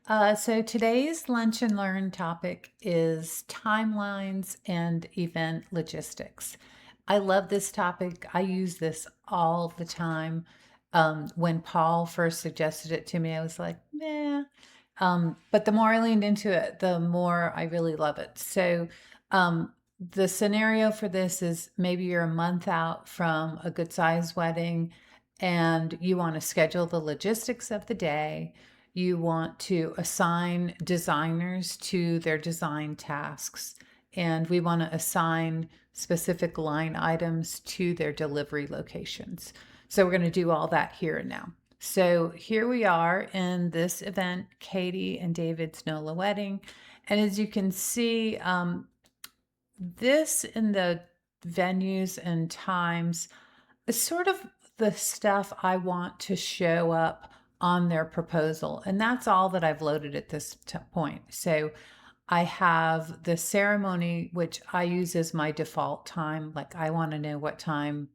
So today's lunch and learn topic is timelines and event logistics. I love this topic. I use this all the time. When Paul first suggested it to me, I was like, meh. But the more I leaned into it, the more I really love it. So the scenario for this is maybe you're a month out from a good size wedding and you want to schedule the logistics of the day. You want to assign designers to their design tasks, and we want to assign specific line items to their delivery locations. So we're going to do all that here and now. So here we are in this event, Katie and David's NOLA wedding. And as you can see, this in the venues and times is sort of the stuff I want to show up on their proposal. And that's all that I've loaded at this point. So I have the ceremony, which I use as my default time. Like I want to know what time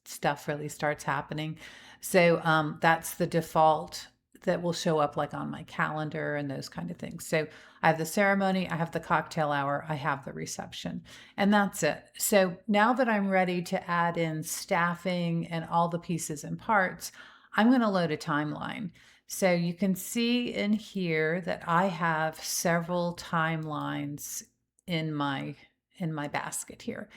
stuff really starts happening. So that's the default that will show up like on my calendar and those kind of things. So I have the ceremony, I have the cocktail hour, I have the reception, and that's it. So now that I'm ready to add in staffing and all the pieces and parts, I'm going to load a timeline. So you can see in here that I have several timelines in my basket here.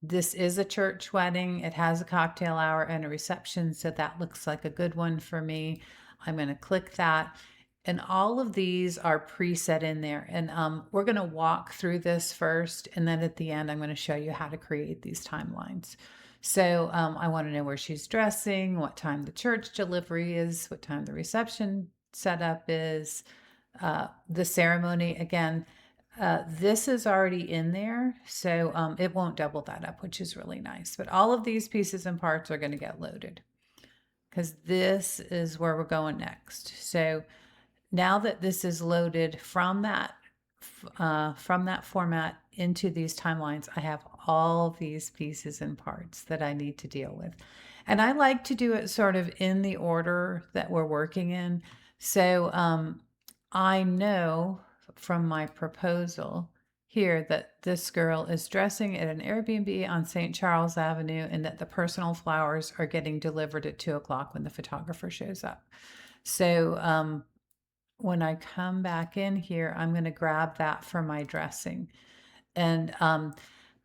This is a church wedding. It has a cocktail hour and a reception, so that looks like a good one for me. I'm going to click that. And all of these are preset in there. And we're going to walk through this first. And then at the end, I'm going to show you how to create these timelines. So I want to know where she's dressing, what time the church delivery is, what time the reception setup is, the ceremony. Again, this is already in there, so it won't double that up, which is really nice. But all of these pieces and parts are going to get loaded because this is where we're going next. So now that this is loaded from that format into these timelines, I have all these pieces and parts that I need to deal with. And I like to do it sort of in the order that we're working in. So I know from my proposal here that this girl is dressing at an Airbnb on St. Charles Avenue and that the personal flowers are getting delivered at 2 o'clock when the photographer shows up. So when I come back in here, I'm going to grab that for my dressing. And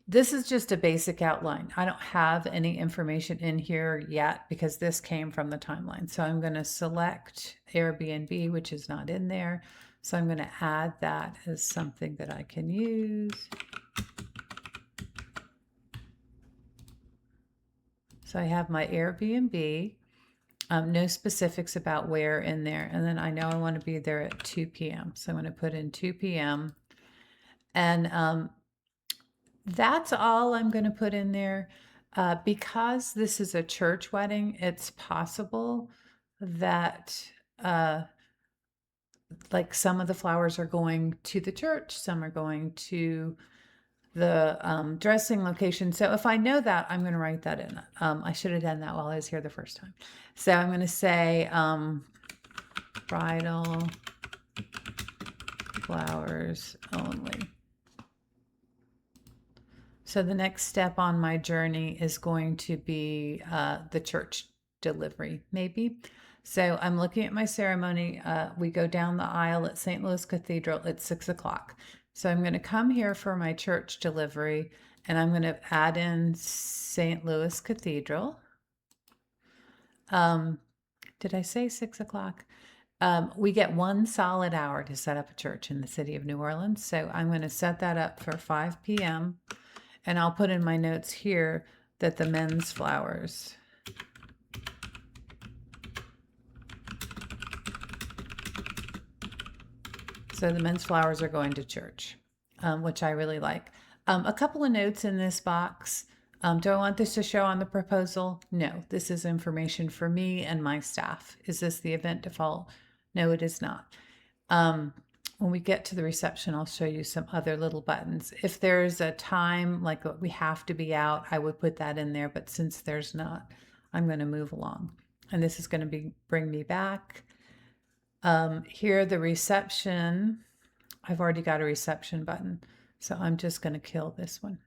this is just a basic outline. I don't have any information in here yet because this came from the timeline. So I'm going to select Airbnb, which is not in there. So I'm going to add that as something that I can use. So I have my Airbnb. No specifics about where in there. And then I know I want to be there at 2 p.m. So I'm going to put in 2 p.m. And that's all I'm going to put in there. Because this is a church wedding, it's possible that like some of the flowers are going to the church, some are going to the dressing location. So if I know that, I'm going to write that in. I should have done that while I was here the first time. So I'm going to say bridal flowers only. So the next step on my journey is going to be the church delivery, maybe. So I'm looking at my ceremony. We go down the aisle at St. Louis Cathedral at 6 o'clock. So I'm going to come here for my church delivery, and I'm going to add in St. Louis Cathedral. Did I say 6 o'clock? We get 1 solid hour to set up a church in the city of New Orleans. So I'm going to set that up for 5 p.m. And I'll put in my notes here that the men's flowers so the men's flowers are going to church, which I really like. A couple of notes in this box. Do I want this to show on the proposal? No, this is information for me and my staff. Is this the event default? No, it is not. When we get to the reception, I'll show you some other little buttons. If there's a time like we have to be out, I would put that in there. But since there's not, I'm going to move along. And this is going to bring me back. Here, the reception, I've already got a reception button, so I'm just going to kill this one.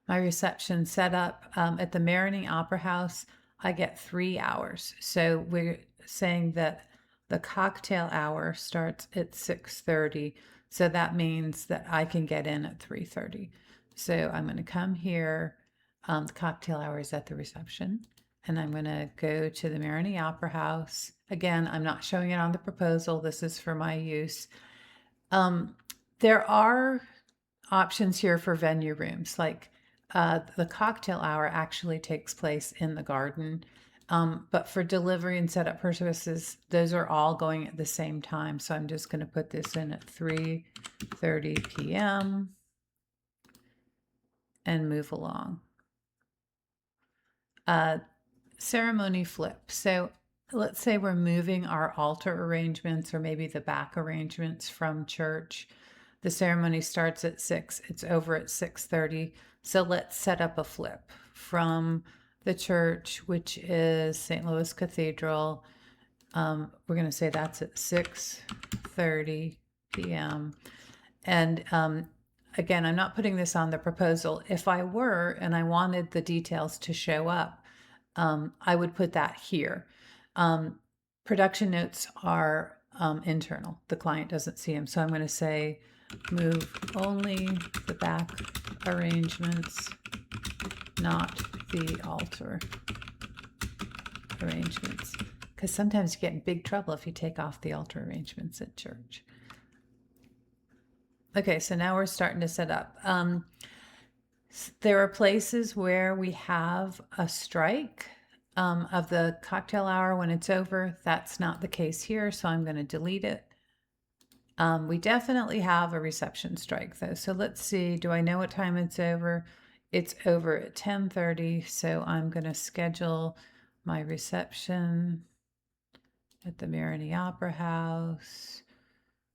My reception setup at the Marigny Opera House, I get 3 hours. So we're saying that the cocktail hour starts at 6:30. So that means that I can get in at 3:30. So I'm going to come here. The cocktail hour is at the reception. And I'm going to go to the Marigny Opera House. Again, I'm not showing it on the proposal. This is for my use. There are options here for venue rooms, like the cocktail hour actually takes place in the garden. But for delivery and setup purposes, those are all going at the same time. So I'm just going to put this in at 3:30 p.m. and move along. Ceremony flip. So let's say we're moving our altar arrangements or maybe the back arrangements from church. The ceremony starts at 6. It's over at 6:30. So let's set up a flip from the church, which is St. Louis Cathedral. We're going to say that's at 6:30 p.m. And again, I'm not putting this on the proposal. If I were and I wanted the details to show up, I would put that here. Production notes are internal. The client doesn't see them. So I'm going to say move only the back arrangements, not the altar arrangements. Because sometimes you get in big trouble if you take off the altar arrangements at church. Okay, so now we're starting to set up. There are places where we have a strike of the cocktail hour when it's over. That's not the case here, so I'm going to delete it. We definitely have a reception strike though. So let's see, do I know what time it's over? It's over at 10:30, so I'm going to schedule my reception at the Marigny Opera House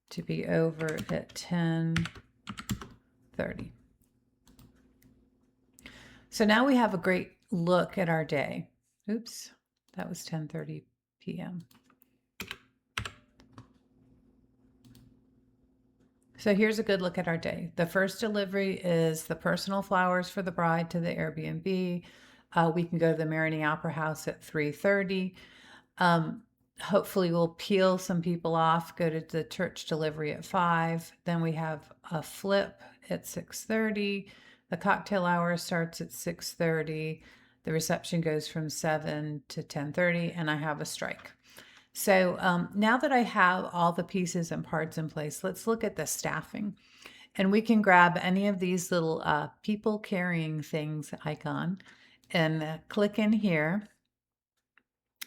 to be over at 10:30. So now we have a great look at our day. Oops, that was 10:30 p.m. So here's a good look at our day. The first delivery is the personal flowers for the bride to the Airbnb. We can go to the Marigny Opera House at 3:30. Hopefully we'll peel some people off, go to the church delivery at 5. Then we have a flip at 6:30. The cocktail hour starts at 6:30. The reception goes from 7 to 10:30, and I have a strike. So now that I have all the pieces and parts in place, let's look at the staffing. And we can grab any of these little people carrying things icon and click in here.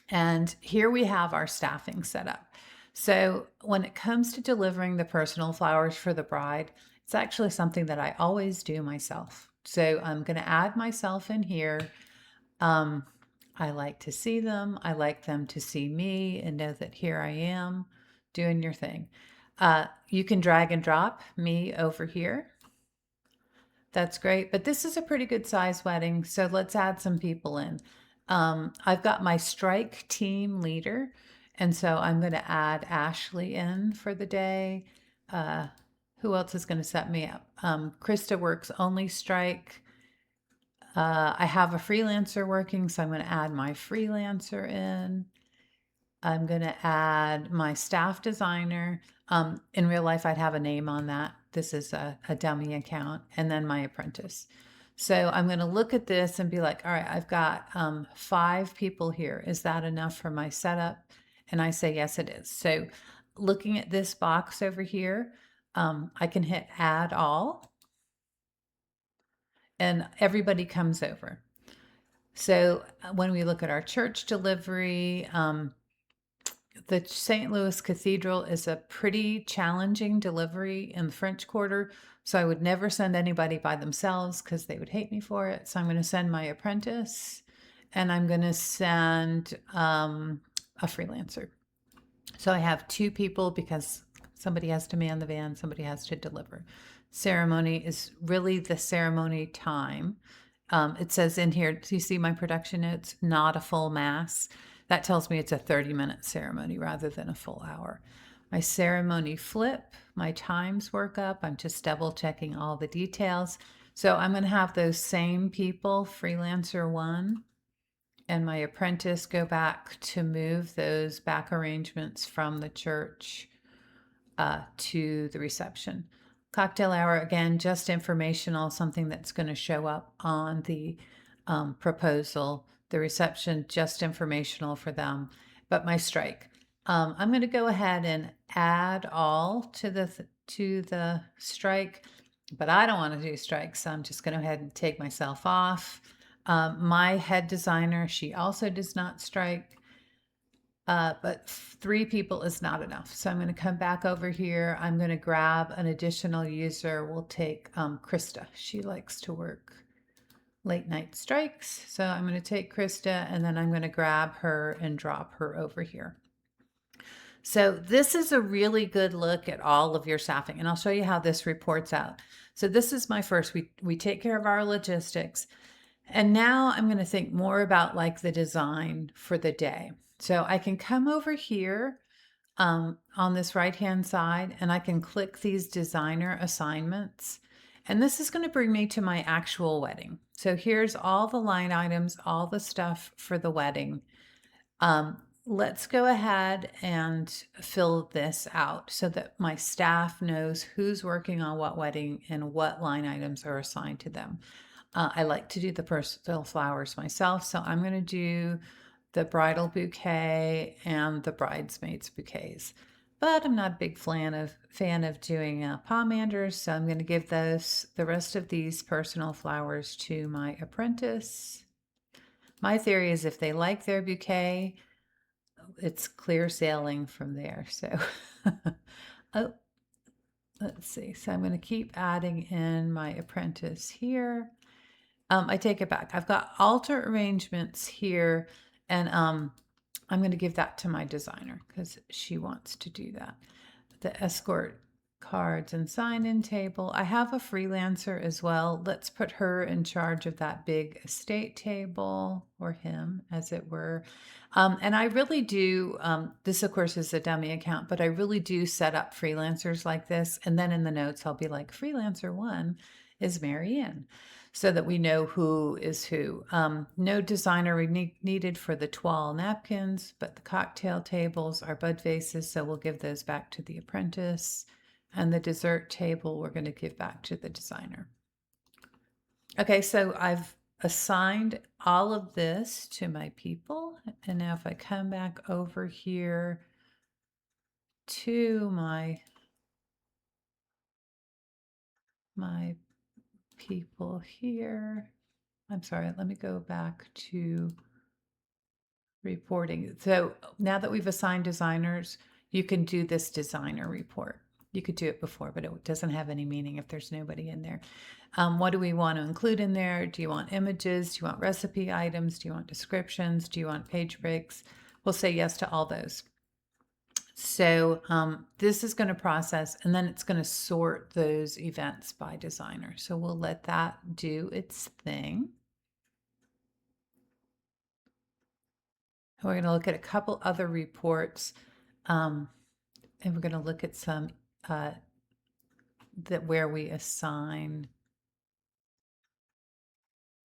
And here we have our staffing set up. So when it comes to delivering the personal flowers for the bride, it's actually something that I always do myself. So I'm going to add myself in here. I like to see them. I like them to see me and know that here I am doing your thing. You can drag and drop me over here. That's great. But this is a pretty good size wedding. So let's add some people in. I've got my strike team leader. And so I'm going to add Ashley in for the day. Who else is going to set me up? Krista works only strike. I have a freelancer working, so I'm going to add my freelancer in. I'm going to add my staff designer. In real life, I'd have a name on that. This is a dummy account, and then my apprentice. So I'm going to look at this and be like, all right, I've got 5 people here. Is that enough for my setup? And I say, yes, it is. So looking at this box over here, I can hit add all. And everybody comes over. So when we look at our church delivery, the St. Louis Cathedral is a pretty challenging delivery in the French Quarter. So I would never send anybody by themselves because they would hate me for it. So I'm going to send my apprentice, and I'm going to send a freelancer. So I have 2 people because somebody has to man the van, somebody has to deliver. Ceremony is really the ceremony time. It says in here, do you see my production notes? Not a full mass. That tells me it's a 30-minute ceremony rather than a full hour. My ceremony flip, my times work up. I'm just double checking all the details. So I'm going to have those same people, freelancer 1 and my apprentice, go back to move those back arrangements from the church to the reception. Cocktail hour, again, just informational, something that's going to show up on the proposal. The reception, just informational for them. But my strike, I'm going to go ahead and add all to the strike, but I don't want to do strikes, so I'm just going to go ahead and take myself off. My head designer, she also does not strike. But 3 people is not enough. So I'm going to come back over here. I'm going to grab an additional user. We'll take Krista. She likes to work late night strikes. So I'm going to take Krista and then I'm going to grab her and drop her over here. So this is a really good look at all of your staffing, and I'll show you how this reports out. So this is my first, we take care of our logistics. And now I'm going to think more about like the design for the day. So I can come over here on this right-hand side and I can click these designer assignments. And this is going to bring me to my actual wedding. So here's all the line items, all the stuff for the wedding. Let's go ahead and fill this out so that my staff knows who's working on what wedding and what line items are assigned to them. I like to do the personal flowers myself, so I'm going to do the bridal bouquet and the bridesmaids bouquets. But I'm not a big fan of doing pomanders, so I'm going to give the rest of these personal flowers to my apprentice. My theory is if they like their bouquet, it's clear sailing from there. So, oh, let's see. So I'm going to keep adding in my apprentice here. I take it back. I've got altar arrangements here, and I'm going to give that to my designer because she wants to do that. The escort cards and sign-in table. I have a freelancer as well. Let's put her in charge of that big estate table, or him, as it were. And I really do, this of course is a dummy account, but I really do set up freelancers like this. And then in the notes, I'll be like, freelancer 1 is Mary Ann, so that we know who is who. No designer needed for the toile napkins, but the cocktail tables are bud vases, so we'll give those back to the apprentice. And the dessert table, we're going to give back to the designer. Okay, so I've assigned all of this to my people. And now if I come back over here to my people here, I'm sorry, let me go back to reporting. So now that we've assigned designers, you can do this designer report. You could do it before, but it doesn't have any meaning if there's nobody in there. What do we want to include in there? Do you want images? Do you want recipe items? Do you want descriptions? Do you want page breaks? We'll say yes to all those. So this is going to process, and then it's going to sort those events by designer. So we'll let that do its thing. We're going to look at a couple other reports, and we're going to look at some that where we assign.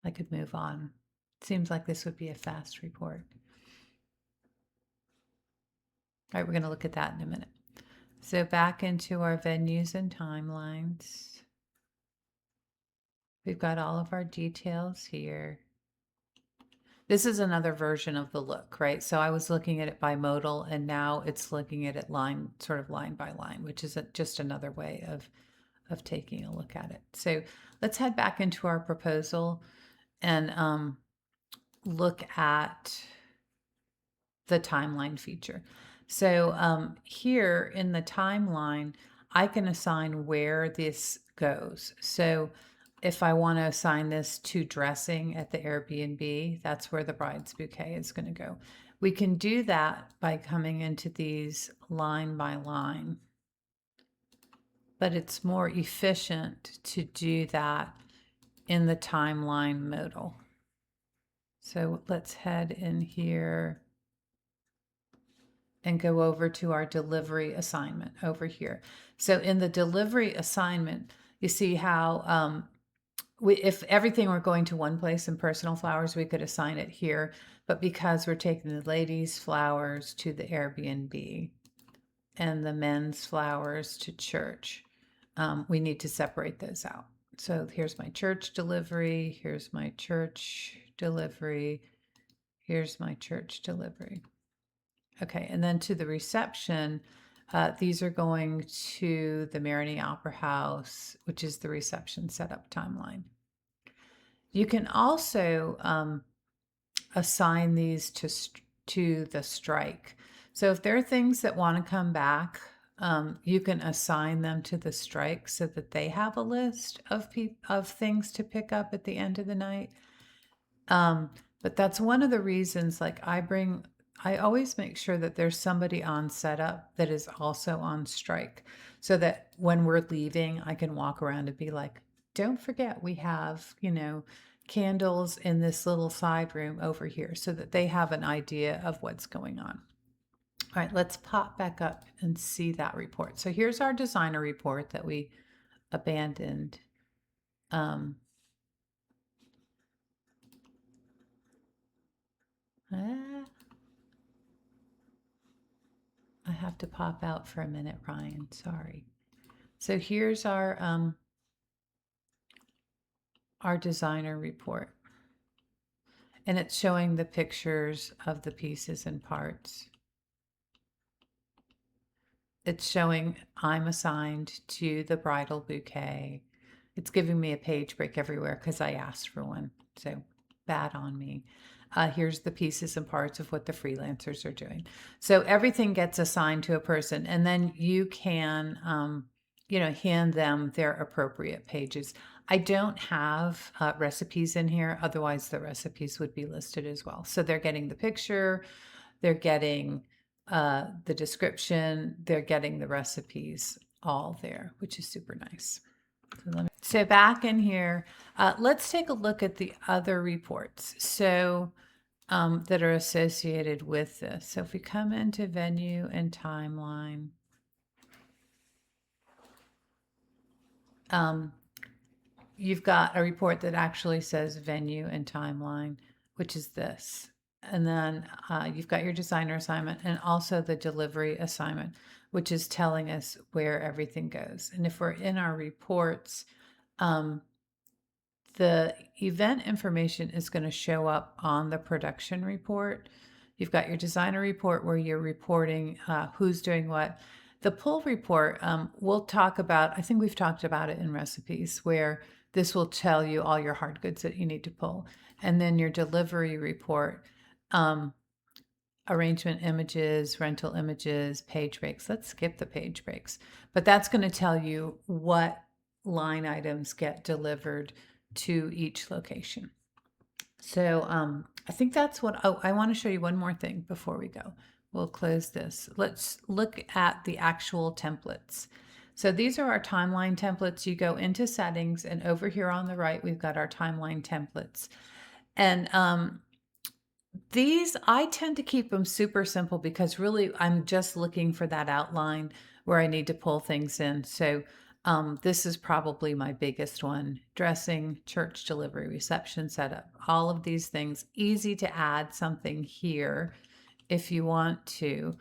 I could move on. Seems like this would be a fast report. All right, we're going to look at that in a minute. So back into our venues and timelines. We've got all of our details here. This is another version of the look, right? So I was looking at it by modal, and now it's looking at it sort of line by line, which is just another way of taking a look at it. So let's head back into our proposal and look at the timeline feature. So here in the timeline, I can assign where this goes. So if I want to assign this to dressing at the Airbnb, that's where the bride's bouquet is going to go. We can do that by coming into these line by line, but it's more efficient to do that in the timeline modal. So let's head in here and go over to our delivery assignment over here. So in the delivery assignment, you see how if everything were going to one place in personal flowers, we could assign it here. But because we're taking the ladies' flowers to the Airbnb and the men's flowers to church, we need to separate those out. So here's my church delivery. Here's my church delivery. Here's my church delivery. Okay, and then to the reception, these are going to the Marigny Opera House, which is the reception setup timeline. You can also assign these to the strike. So if there are things that want to come back, you can assign them to the strike so that they have a list of things to pick up at the end of the night. But that's one of the reasons, like I always make sure that there's somebody on setup that is also on strike so that when we're leaving, I can walk around and be like, don't forget we have, candles in this little side room over here so that they have an idea of what's going on. All right, let's pop back up and see that report. So here's our designer report that we abandoned. I have to pop out for a minute, Ryan. Sorry. So here's our designer report. And it's showing the pictures of the pieces and parts. It's showing I'm assigned to the bridal bouquet. It's giving me a page break everywhere because I asked for one. So bad on me. Here's the pieces and parts of what the freelancers are doing. So everything gets assigned to a person, and then you can, hand them their appropriate pages. I don't have recipes in here, otherwise the recipes would be listed as well. So they're getting the picture, they're getting the description, they're getting the recipes all there, which is super nice. So back in here, let's take a look at the other reports that are associated with this. So if we come into venue and timeline, you've got a report that actually says venue and timeline, which is this. And then you've got your designer assignment and also the delivery assignment, which is telling us where everything goes. And if we're in our reports, the event information is going to show up on the production report. You've got your designer report where you're reporting who's doing what. The pull report, we'll talk about, I think we've talked about it in recipes, where this will tell you all your hard goods that you need to pull. And then your delivery report, arrangement images, rental images, page breaks. Let's skip the page breaks. But that's going to tell you what line items get delivered to each location. So I think that's what, I want to show you one more thing before we go. We'll close this. Let's look at the actual templates. So these are our timeline templates. You go into settings, and over here on the right, we've got our timeline templates. And these, I tend to keep them super simple because really I'm just looking for that outline where I need to pull things in. So this is probably my biggest one: dressing, church delivery, reception setup, all of these things. Easy to add something here if you want to.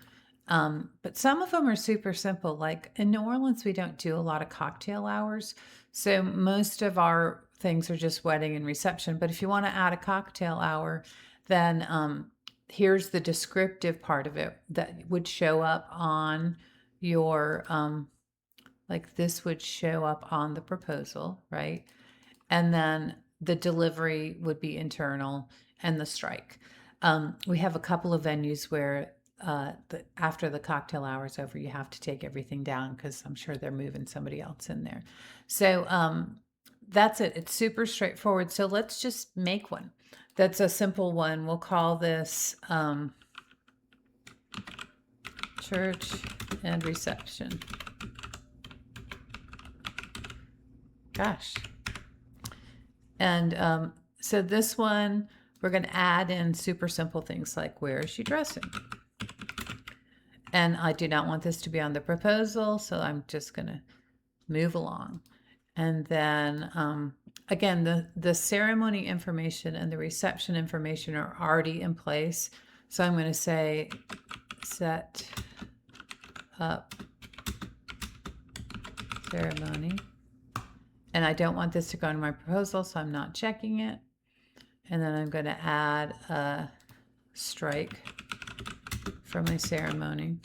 But some of them are super simple. Like in New Orleans, we don't do a lot of cocktail hours. So most of our things are just wedding and reception. But if you want to add a cocktail hour, then here's the descriptive part of it that would show up on your, like this would show up on the proposal, right? And then the delivery would be internal and the strike. We have a couple of venues where after the cocktail hour is over, you have to take everything down because I'm sure they're moving somebody else in there. So that's it. It's super straightforward. So let's just make one. That's a simple one. We'll call this church and reception. Gosh. And so this one, we're going to add in super simple things like, where is she dressing? And I do not want this to be on the proposal, so I'm just going to move along. And then again, the ceremony information and the reception information are already in place. So I'm going to say set up ceremony. And I don't want this to go into my proposal, so I'm not checking it. And then I'm going to add a strike for my ceremony.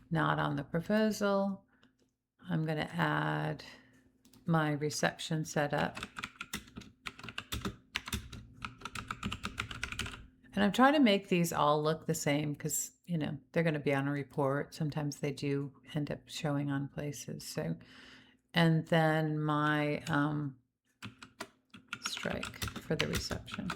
Not on the proposal. I'm going to add my reception setup. And I'm trying to make these all look the same because, you know, they're going to be on a report. Sometimes they do end up showing on places. So, and then my strike for the reception.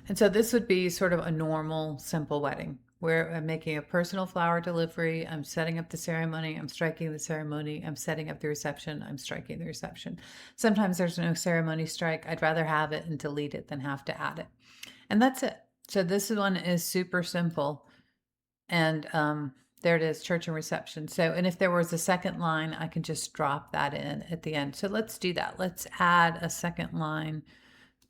And so this would be sort of a normal, simple wedding where I'm making a personal flower delivery. I'm setting up the ceremony. I'm striking the ceremony. I'm setting up the reception. I'm striking the reception. Sometimes there's no ceremony strike. I'd rather have it and delete it than have to add it. And that's it. So this one is super simple. And there it is, church and reception. So, and if there was a second line, I can just drop that in at the end. So let's do that. Let's add a second line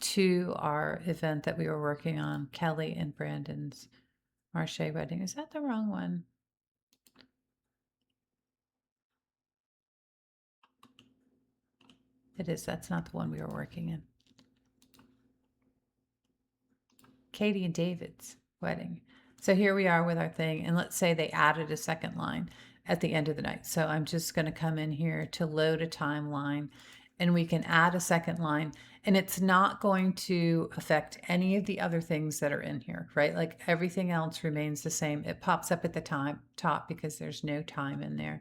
to our event that we were working on, Kelly and Brandon's Marche wedding. Is that the wrong one? It is. That's not the one we were working in. Katie and David's wedding. So here we are with our thing. And let's say they added a second line at the end of the night. So I'm just going to come in here to load a timeline and we can add a second line, and it's not going to affect any of the other things that are in here, right? Like everything else remains the same. It pops up at the top because there's no time in there.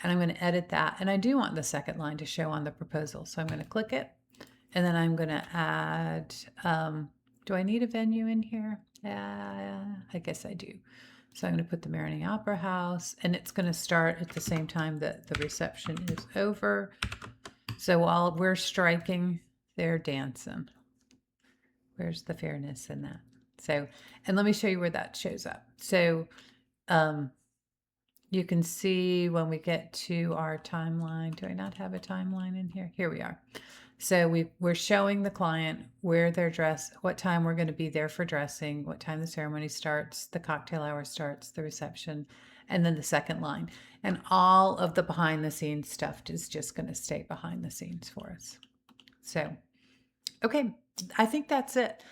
And I'm going to edit that. And I do want the second line to show on the proposal. So I'm going to click it, and then I'm going to add, do I need a venue in here? I guess I do. So I'm going to put the Marigny Opera House, and it's going to start at the same time that the reception is over. So while we're striking, they're dancing. Where's the fairness in that? So, and let me show you where that shows up. So you can see when we get to our timeline, do I not have a timeline in here? Here we are. So we're showing the client where they're dressed, what time we're going to be there for dressing, what time the ceremony starts, the cocktail hour starts, the reception, and then the second line. And all of the behind the scenes stuff is just going to stay behind the scenes for us. So, okay, I think that's it.